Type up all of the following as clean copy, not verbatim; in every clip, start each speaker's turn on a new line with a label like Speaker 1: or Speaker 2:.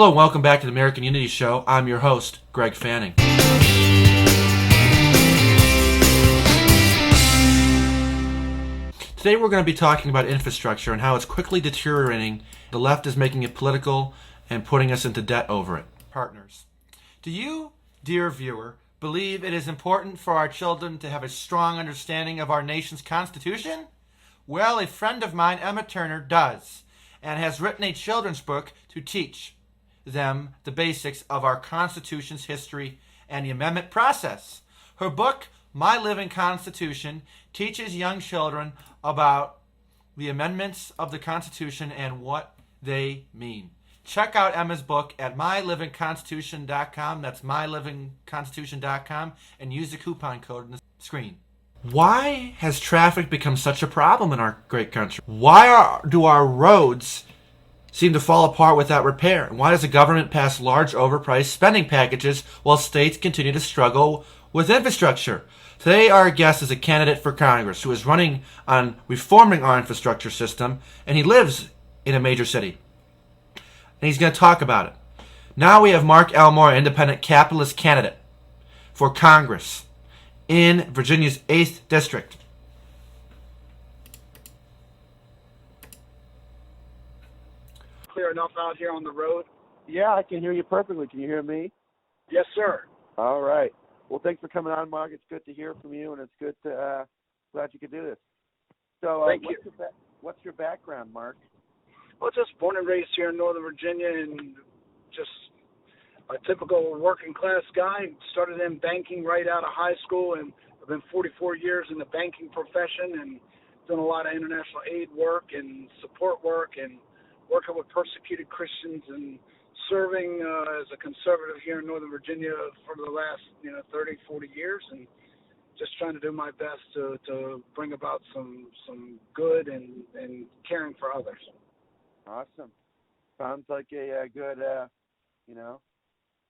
Speaker 1: Hello and welcome back to the American Unity Show. I'm your host, Greg Fanning. Today we're going to be talking about infrastructure and how it's quickly deteriorating. The left is making it political and putting us into debt over it. Partners. Do you, dear viewer, believe it is important for our children to have a strong understanding of our nation's Constitution? Well, a friend of mine, Emma Turner, does, and has written a children's book to teach them the basics of our Constitution's history and the amendment process. Her book, My Living Constitution, teaches young children about the amendments of the Constitution and what they mean. Check out Emma's book at mylivingconstitution.com. That's mylivingconstitution.com, and use the coupon code on the screen. Why has traffic become such a problem in our great country? Why do our roads seem to fall apart without repair? And why does the government pass large overpriced spending packages while states continue to struggle with infrastructure? Today our guest is a candidate for Congress who is running on reforming our infrastructure system, and he lives in a major city. And he's going to talk about it. Now we have Mark Elmore, independent capitalist candidate for Congress in Virginia's 8th District.
Speaker 2: Clear enough out here on the road?
Speaker 3: Yeah, I can hear you perfectly. Can you hear me?
Speaker 2: Yes, sir.
Speaker 3: All right. Well, thanks for coming on, Mark. It's good to hear from you, and it's good to glad you could do this. So,
Speaker 2: Thank you.
Speaker 3: What's your background, Mark?
Speaker 2: Well, just born and raised here in Northern Virginia, and just a typical working class guy. Started in banking right out of high school, and I've been 44 years in the banking profession, and done a lot of international aid work and support work, and working with persecuted Christians, and serving as a conservative here in Northern Virginia for the last 30, 40 years, and just trying to do my best to bring about some good and caring for others.
Speaker 3: Awesome. Sounds like a good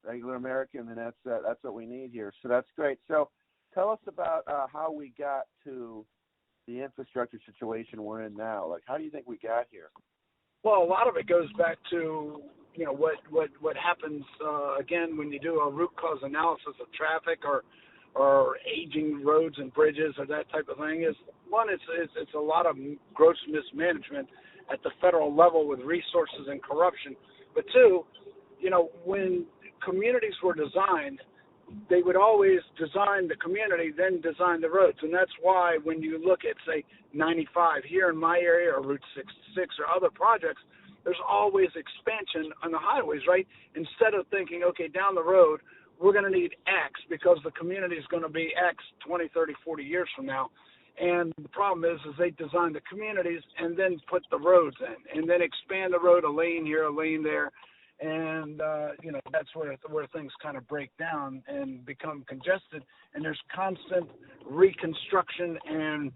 Speaker 3: regular American, and that's what we need here. So that's great. So tell us about how we got to the infrastructure situation we're in now. Like, how do you think we got here?
Speaker 2: Well, a lot of it goes back to what happens again when you do a root cause analysis of traffic or aging roads and bridges or that type of thing. Is one, it's a lot of gross mismanagement at the federal level with resources and corruption. But two, when communities were designed, they would always design the community, then design the roads. And that's why when you look at, say, 95 here in my area or Route 66 or other projects, there's always expansion on the highways, right? Instead of thinking, okay, down the road, we're going to need X because the community is going to be X 20, 30, 40 years from now. And the problem is they design the communities and then put the roads in and then expand the road, a lane here, a lane there. And, that's where things kind of break down and become congested. And there's constant reconstruction and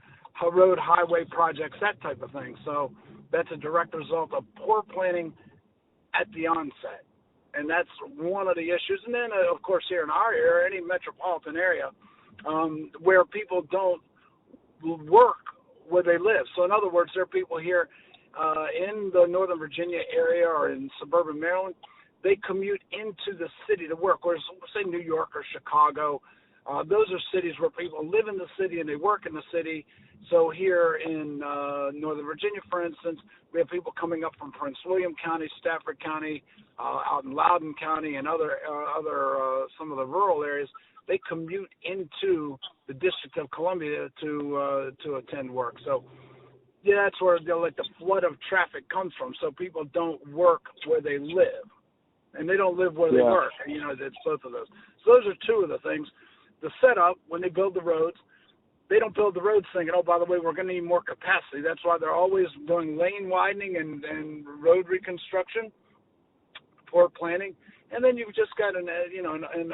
Speaker 2: road highway projects, that type of thing. So that's a direct result of poor planning at the onset. And that's one of the issues. And then, of course, here in our area, any metropolitan area, where people don't work where they live. So in other words, there are people here in the Northern Virginia area or in suburban Maryland, they commute into the city to work. Whereas, say, New York or Chicago, those are cities where people live in the city and they work in the city. So here in Northern Virginia, for instance, we have people coming up from Prince William County, Stafford County, out in Loudoun County, and other some of the rural areas. They commute into the District of Columbia to attend work. So yeah, that's where the flood of traffic comes from. So people don't work where they live, and they don't live where they work. It's both of those. So those are two of the things. The setup, when they build the roads, they don't build the roads thinking, oh, by the way, we're going to need more capacity. That's why they're always doing lane widening and road reconstruction, poor planning. And then you've just got an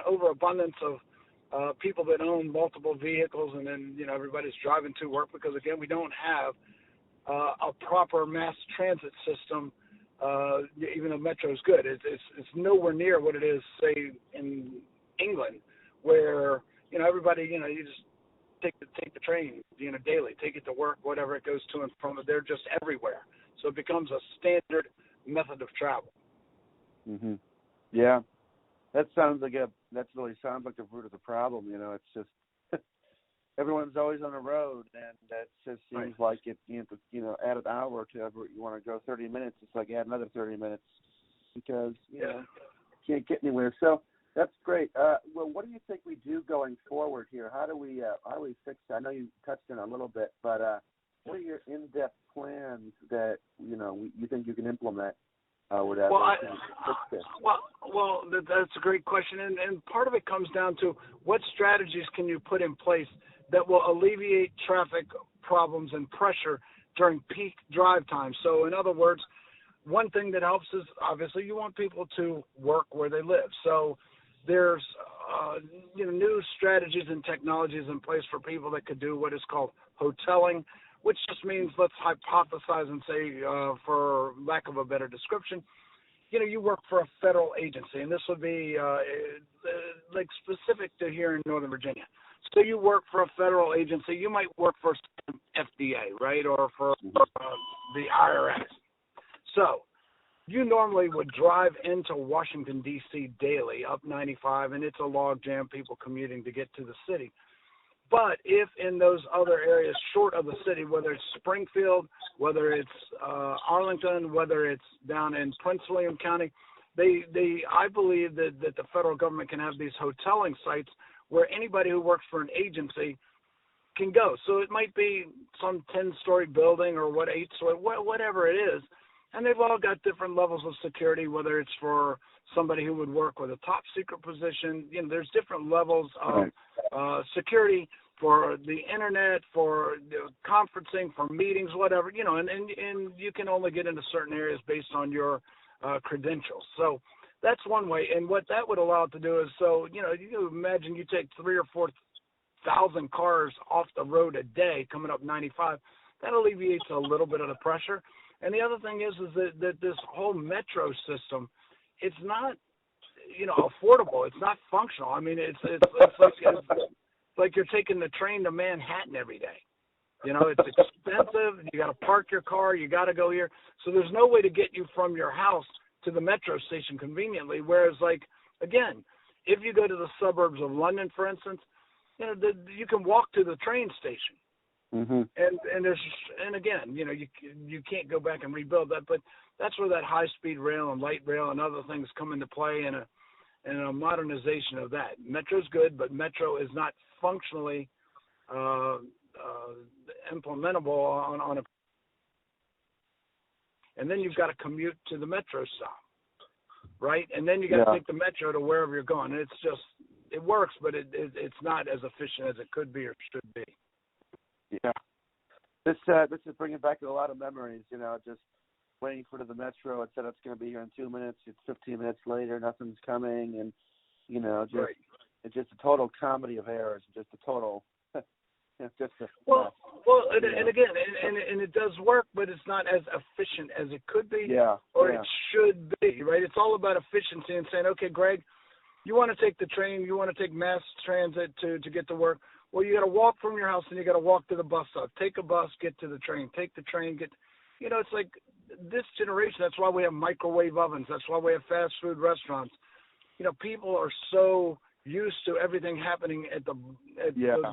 Speaker 2: overabundance of people that own multiple vehicles, and then everybody's driving to work because, again, we don't have a proper mass transit system. Even though Metro is good, it's nowhere near what it is, say, in England, where everybody you just take the train daily, take it to work, whatever it goes to and from. They're just everywhere, so it becomes a standard method of travel.
Speaker 3: Mm-hmm. Yeah, that really sounds like the root of the problem. You know, it's just everyone's always on the road, and that just seems like if you add an hour to ever you want to go 30 minutes, it's like add another 30 minutes because you know you can't get anywhere. So that's great. Well, what do you think we do going forward here? How do we fix that? I know you touched on it a little bit, but what are your in-depth plans that you think you can implement?
Speaker 2: That's a great question, and part of it comes down to what strategies can you put in place that will alleviate traffic problems and pressure during peak drive time. So, in other words, one thing that helps is obviously you want people to work where they live. So, there's new strategies and technologies in place for people that could do what is called hoteling, which just means, let's hypothesize and say, for lack of a better description, you work for a federal agency, and this would be like specific to here in Northern Virginia. So you work for a federal agency. You might work for FDA, right, or for the IRS. So you normally would drive into Washington, D.C. daily up 95, and it's a log jam, people commuting to get to the city. But if in those other areas short of the city, whether it's Springfield, whether it's Arlington, whether it's down in Prince William County, I believe that the federal government can have these hoteling sites where anybody who works for an agency can go. So it might be some 10-story building or 8-story, whatever it is, and they've all got different levels of security, whether it's for somebody who would work with a top secret position. There's different levels of security for the internet, for conferencing, for meetings, whatever, and you can only get into certain areas based on your credentials. So that's one way. And what that would allow it to do is, you imagine you take 3,000 or 4,000 cars off the road a day coming up 95. That alleviates a little bit of the pressure. And the other thing is that this whole metro system, it's not, affordable. It's not functional. I mean, it's like you're taking the train to Manhattan every day. It's expensive. You got to park your car. You got to go here. So there's no way to get you from your house to the metro station conveniently. Whereas, again, if you go to the suburbs of London, for instance, you can walk to the train station. Mm-hmm. And again, you can't go back and rebuild that, but that's where that high-speed rail and light rail and other things come into play, and a modernization of that. Metro's good, but metro is not functionally implementable on a. And then you've got to commute to the metro stop, right? And then you got to take the metro to wherever you're going. And it works, but it's not as efficient as it could be or should be.
Speaker 3: Yeah, this is bringing back a lot of memories. Just waiting for the metro. It said it's going to be here in 2 minutes. It's 15 minutes later. Nothing's coming, and it's just a total comedy of errors. Just a total. And it does work, but it's not as efficient as it could be, it should be. Right? It's all about efficiency and saying, okay, Greg, you want to take the train, you want to take mass transit to get to work. Well, you got to walk from your house and you got to walk to the bus stop. Take a bus, get to the train. Take the train, it's like this generation. That's why we have microwave ovens. That's why we have fast food restaurants. People are so used to everything happening at the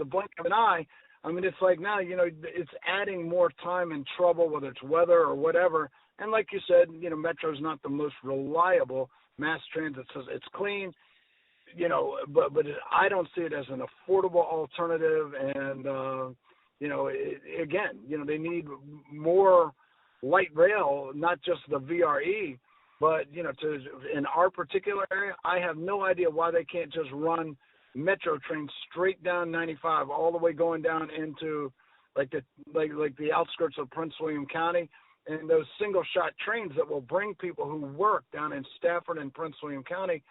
Speaker 3: blink of an eye. I mean, it's like now, it's adding more time and trouble, whether it's weather or whatever. And like you said, Metro's not the most reliable. Mass transit says it's clean. But I don't see it as an affordable alternative. And, they need more light rail, not just the VRE, but, in our particular area, I have no idea why they can't just run metro trains straight down 95 all the way going down into like the outskirts of Prince William County, and those single shot trains that will bring people who work down in Stafford and Prince William County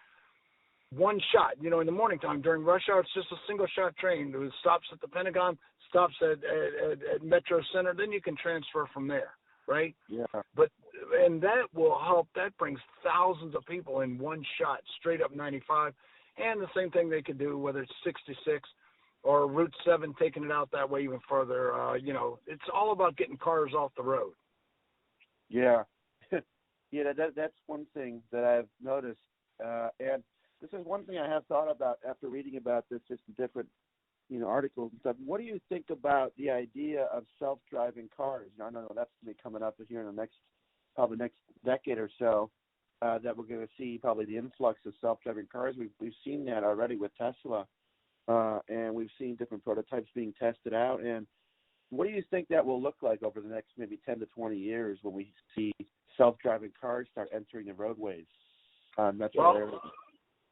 Speaker 3: one shot, in the morning time during rush hour. It's just a single shot train. It stops at the Pentagon, stops at Metro Center, then you can transfer from there, right? Yeah. And that will help. That brings thousands of people in one shot straight up 95. And the same thing they could do, whether it's 66 or Route 7, taking it out that way even further. It's all about getting cars off the road. Yeah. That's one thing that I've noticed
Speaker 4: And this is one thing I have thought about after reading about this, just in different, articles and stuff. What do you think about the idea of self-driving cars? Now, I know that's going to be coming up here in the probably next decade or so, that we're going to see probably the influx of self-driving cars. We've seen that already with Tesla, and we've seen different prototypes being tested out. And what do you think that will look like over the next maybe 10 to 20 years when we see self-driving cars start entering the roadways on metro areas?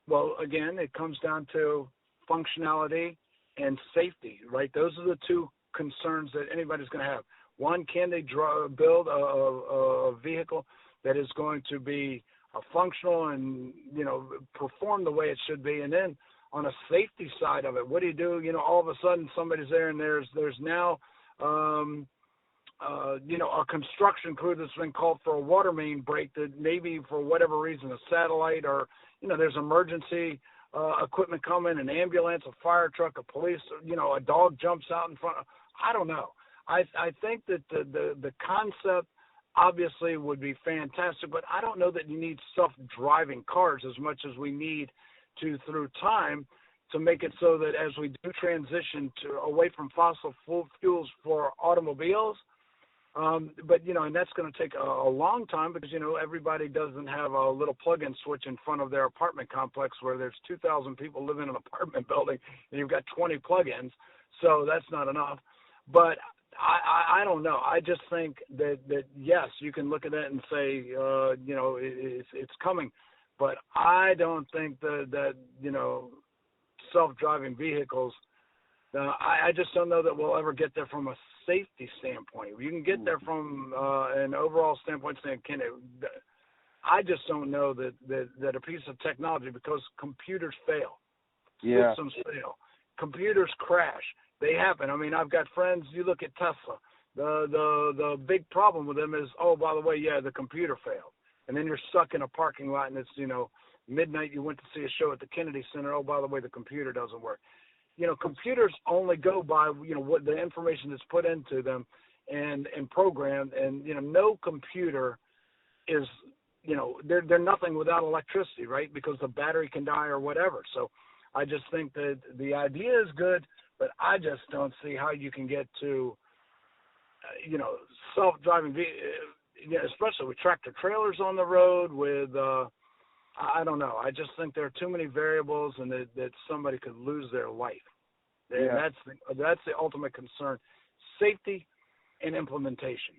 Speaker 2: Well, again, it comes down to functionality and safety, right? Those are the two concerns that anybody's going to have. One, can they build a vehicle that is going to be functional and, perform the way it should be? And then on a safety side of it, what do you do? All of a sudden somebody's there and there's now, a construction crew that's been called for a water main break that maybe for whatever reason, a satellite or, there's emergency equipment coming, an ambulance, a fire truck, a police, a dog jumps out in front. I don't know. I think that the concept obviously would be fantastic, but I don't know that you need self-driving cars as much as we need to, through time, to make it so that as we do transition away from fossil fuels for automobiles, but, and that's going to take a long time because, everybody doesn't have a little plug-in switch in front of their apartment complex where there's 2,000 people living in an apartment building and you've got 20 plug-ins. So that's not enough. But I don't know. I just think that yes, you can look at it and say, it's coming. But I don't think that self-driving vehicles, I just don't know that we'll ever get there from a safety standpoint. You can get there from an overall standpoint saying, I just don't know that a piece of technology, because computers fail.
Speaker 4: Yeah.
Speaker 2: Systems fail. Computers crash. They happen. I mean, I've got friends, you look at Tesla. The big problem with them is, oh, by the way, the computer failed. And then you're stuck in a parking lot and it's, midnight, you went to see a show at the Kennedy Center. Oh, by the way, the computer doesn't work. Computers only go by, what the information that's put into them and programmed. And, no computer is, they're nothing without electricity, right? Because the battery can die or whatever. So I just think that the idea is good, but I just don't see how you can get to, self-driving, especially with tractor trailers on the road with, I don't know. I just think there are too many variables and that somebody could lose their life. And that's the ultimate concern. Safety and implementation.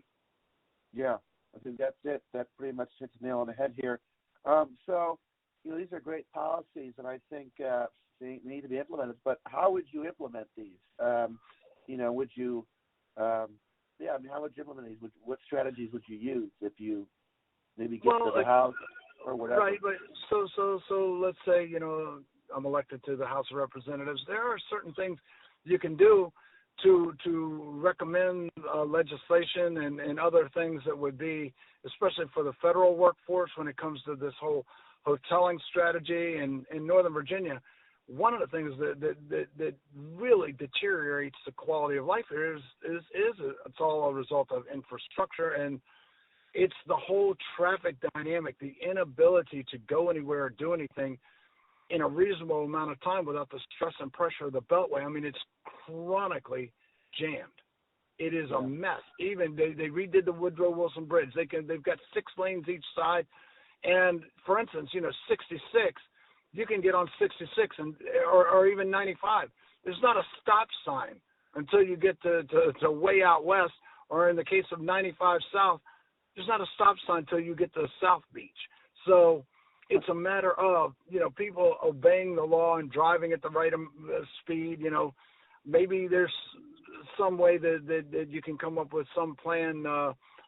Speaker 4: Yeah, I think that's it. That pretty much hits the nail on the head here. So, these are great policies, and I think they need to be implemented. But how would you implement these? Would you, how would you implement these? What strategies would you use if you maybe get to the House or whatever?
Speaker 2: Right, but so let's say, I'm elected to the House of Representatives. There are certain things you can do to recommend legislation and other things that would be, especially for the federal workforce when it comes to this whole hoteling strategy in Northern Virginia. One of the things that really deteriorates the quality of life here is it's all a result of infrastructure, and it's the whole traffic dynamic, the inability to go anywhere or do anything in a reasonable amount of time without the stress and pressure of the Beltway. I mean, it's chronically jammed. It is a mess. Even they redid the Woodrow Wilson Bridge. They've got 6 lanes each side, and for instance, 66. You can get on 66 or even 95. There's not a stop sign until you get to way out west, or in the case of 95 south, there's not a stop sign until you get to South Beach. So it's a matter of, people obeying the law and driving at the right speed. Maybe there's some way that you can come up with some plan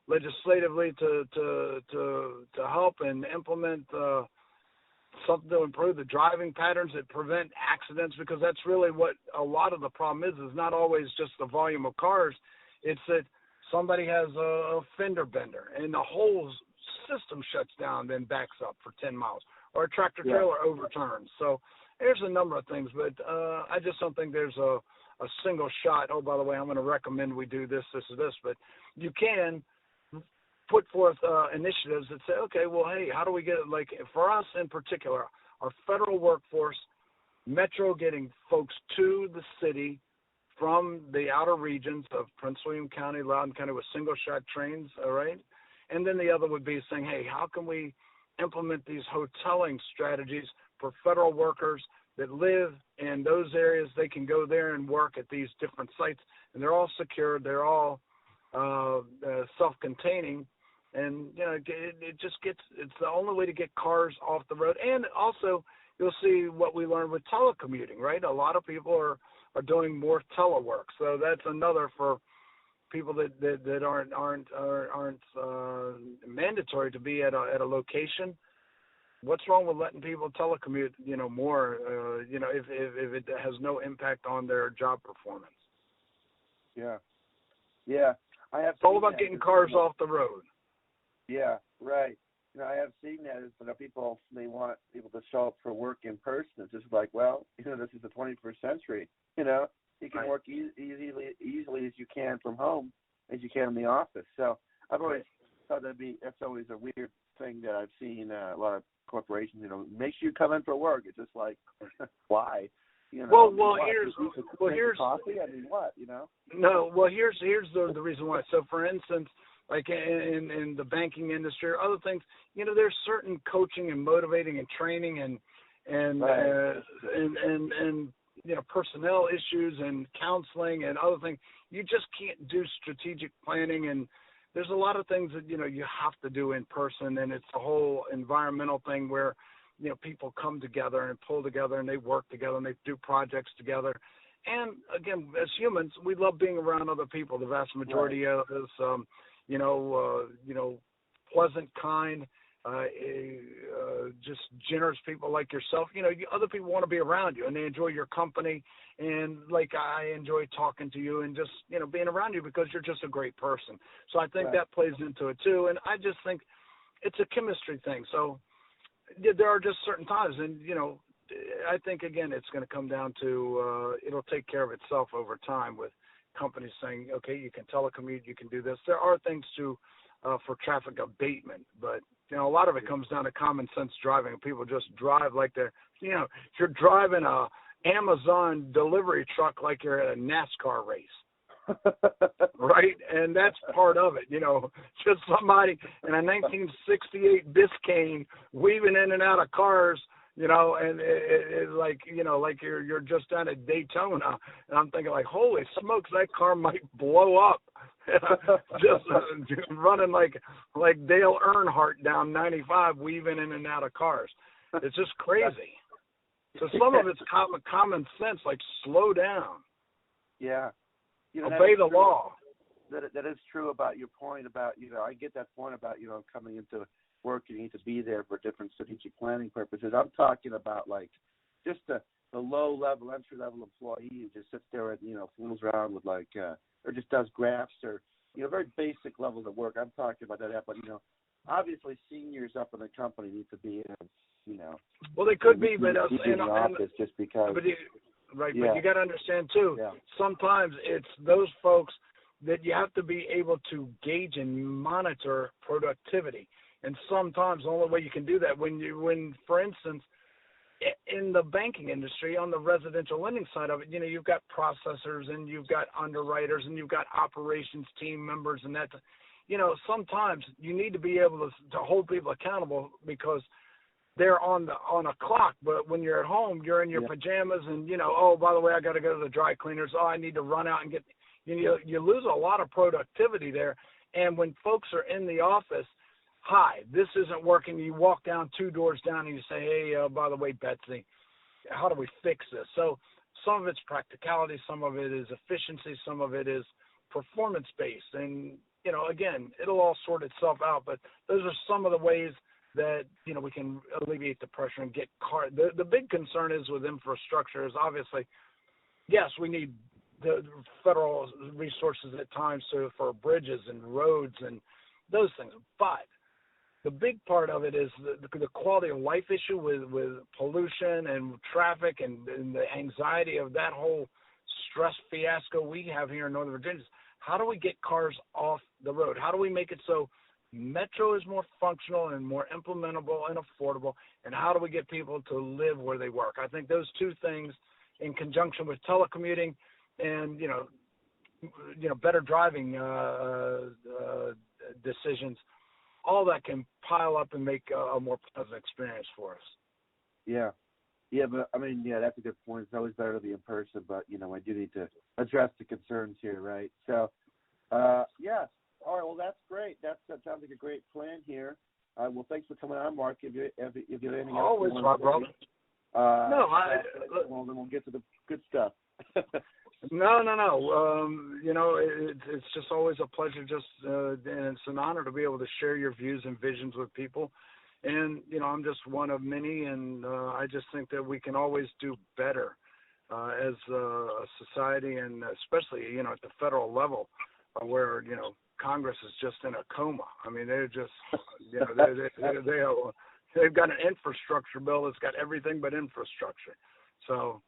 Speaker 2: legislatively to help and implement something to improve the driving patterns that prevent accidents, because that's really what a lot of the problem is not always just the volume of cars. It's that somebody has a fender bender and the whole system shuts down, then backs up for 10 miles, or a tractor trailer overturns. So there's a number of things, but I just don't think there's a single shot. Oh, by the way, I'm going to recommend we do this, this, or this. But you can
Speaker 3: put forth initiatives that say, okay, well, hey, how do we get it? Like for us in particular, our federal workforce, Metro getting folks to the city from the outer regions of Prince William County, Loudoun County with single-shot trains, all right? And then the other would be saying, hey, how can we implement these hoteling strategies for federal workers that live in those areas? They can go there and work at these different sites, and they're all secured. They're all self-containing. And, you know, it just gets – it's the only way to get cars off the road. And also you'll see what we learned with telecommuting, right? A lot of people are doing more telework. So that's another for people that aren't mandatory to be at a location. What's wrong with letting people telecommute, you know, more, you know, if it has no impact on their job performance?
Speaker 4: Yeah. Yeah.
Speaker 3: It's all about getting cars off the road.
Speaker 4: Yeah, right. You know, I have seen that. But people, they want people to show up for work in person. It's just like, well, you know, this is the 21st century. You know, you can work easily as you can from home as you can in the office. So I've always thought that's always a weird thing that I've seen a lot of corporations, you know, make sure you come in for work. It's just like, why? You know, here's coffee. I mean, what? You know?
Speaker 3: No. Well, here's the reason why. So, for instance, like in the banking industry or other things, you know, there's certain coaching and motivating and training and you know, personnel issues and counseling and other things. You just can't do strategic planning, and there's a lot of things that, you know, you have to do in person, and it's a whole environmental thing where, you know, people come together and pull together and they work together and they do projects together. And again, as humans, we love being around other people. The vast majority of us, you know, pleasant, kind, just generous people like yourself. You know, other people want to be around you and they enjoy your company. And like I enjoy talking to you and just, you know, being around you because you're just a great person. So I think that plays into it too. And I just think it's a chemistry thing. So there are just certain times, and, you know, I think, again, it's going to come down to it'll take care of itself over time with companies saying, okay, you can telecommute, you can do this. There are things for traffic abatement, but, you know, a lot of it comes down to common sense driving. People just drive like they're, you know, if you're driving a Amazon delivery truck like you're at a NASCAR race. Right? And that's part of it, you know, just somebody in a 1968 Biscayne weaving in and out of cars, you know, and it's like, you know, like you're just down at Daytona, and I'm thinking like, holy smokes, that car might blow up. just running like Dale Earnhardt down 95, weaving in and out of cars. It's just crazy. So some of it's common sense, like slow down.
Speaker 4: Yeah. You know,
Speaker 3: obey the law.
Speaker 4: That is true about your point about, you know, I get that point about, you know, coming into work, you need to be there for different strategic planning purposes. I'm talking about like just the low-level, entry-level employee who just sits there and, you know, fools around with like, or just does graphs or, you know, very basic levels of work. I'm talking about that, but, you know, obviously seniors up in the company need to be in, you know.
Speaker 3: Well, they could be, but
Speaker 4: in the office just because.
Speaker 3: But you got to understand, too, sometimes it's those folks that you have to be able to gauge and monitor productivity. And sometimes the only way you can do that when, for instance, in the banking industry, on the residential lending side of it, you know, you've got processors and you've got underwriters and you've got operations team members, and that, you know, sometimes you need to be able to hold people accountable because they're on a clock, but when you're at home, you're in your pajamas and, you know, oh, by the way, I got to go to the dry cleaners. Oh, I need to run out and get, you lose a lot of productivity there. And when folks are in the office, hi, this isn't working. You walk down 2 doors down and you say, hey, by the way, Betsy, how do we fix this? So some of it's practicality, some of it is efficiency, some of it is performance-based. And, you know, again, it'll all sort itself out, but those are some of the ways that, you know, we can alleviate the pressure and get the big concern is with infrastructure is obviously, yes, we need the federal resources at times for bridges and roads and those things. But the big part of it is the quality of life issue with pollution and traffic and the anxiety of that whole stress fiasco we have here in Northern Virginia. How do we get cars off the road? How do we make it so
Speaker 2: Metro is more functional and more implementable and affordable. And how do we get people to live where they work? I think those two things, in conjunction with telecommuting and better driving decisions, all that can pile up and make a more pleasant experience for us.
Speaker 4: Yeah. Yeah, but I mean, yeah, that's a good point. It's always better to be in person, but I do need to address the concerns here, right? So, yeah. All right. Well, that's great. That sounds like a great plan here. Well, thanks for coming on, Mark. If you have anything else,
Speaker 2: always, my brother.
Speaker 4: Well, then we'll get to the good stuff.
Speaker 2: No. It's just always a pleasure. And it's an honor to be able to share your views and visions with people. And I'm just one of many, and I just think that we can always do better as a society, and especially at the federal level, where Congress is just in a coma. I mean, they're just they've got an infrastructure bill that's got everything but infrastructure. So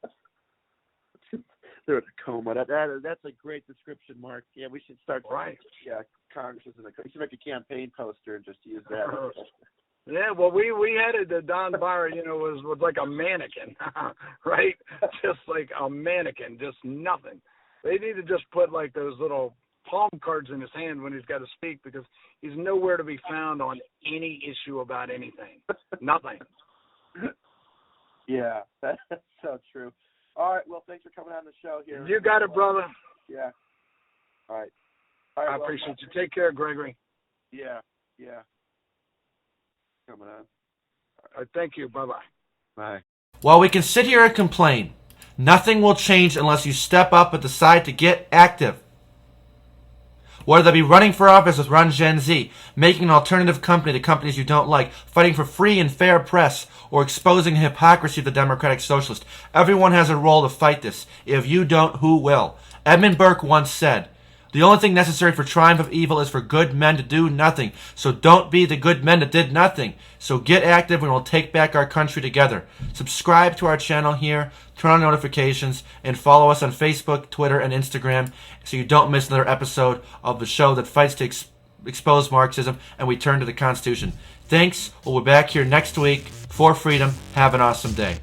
Speaker 4: they're in a coma. That's a great description, Mark. Yeah, we should start.
Speaker 2: Right.
Speaker 4: Yeah, Congress is in a coma. We should make a campaign poster and just use that.
Speaker 2: Yeah, well, we had it that Don Byron, was like a mannequin, right? Just like a mannequin, just nothing. They need to just put like those little palm cards in his hand when he's got to speak, because he's nowhere to be found on any issue about anything. Nothing.
Speaker 4: Yeah, that's so true. All right, well, thanks for coming on the show here.
Speaker 2: You got it, brother.
Speaker 4: Yeah. All right.
Speaker 2: I appreciate you. Take care, Gregory.
Speaker 4: Yeah. Coming on.
Speaker 2: Thank you. Bye-bye.
Speaker 4: Bye.
Speaker 1: While we can sit here and complain, nothing will change unless you step up and decide to get active. Whether that be running for office with Run Gen Z, making an alternative company to companies you don't like, fighting for free and fair press, or exposing the hypocrisy of the Democratic Socialist, everyone has a role to fight this. If you don't, who will? Edmund Burke once said, "The only thing necessary for triumph of evil is for good men to do nothing. So don't be the good men that did nothing. So get active and we'll take back our country together." Subscribe to our channel here, turn on notifications, and follow us on Facebook, Twitter, and Instagram so you don't miss another episode of the show that fights to expose Marxism and we turn to the Constitution. Thanks. We'll be back here next week for freedom. Have an awesome day.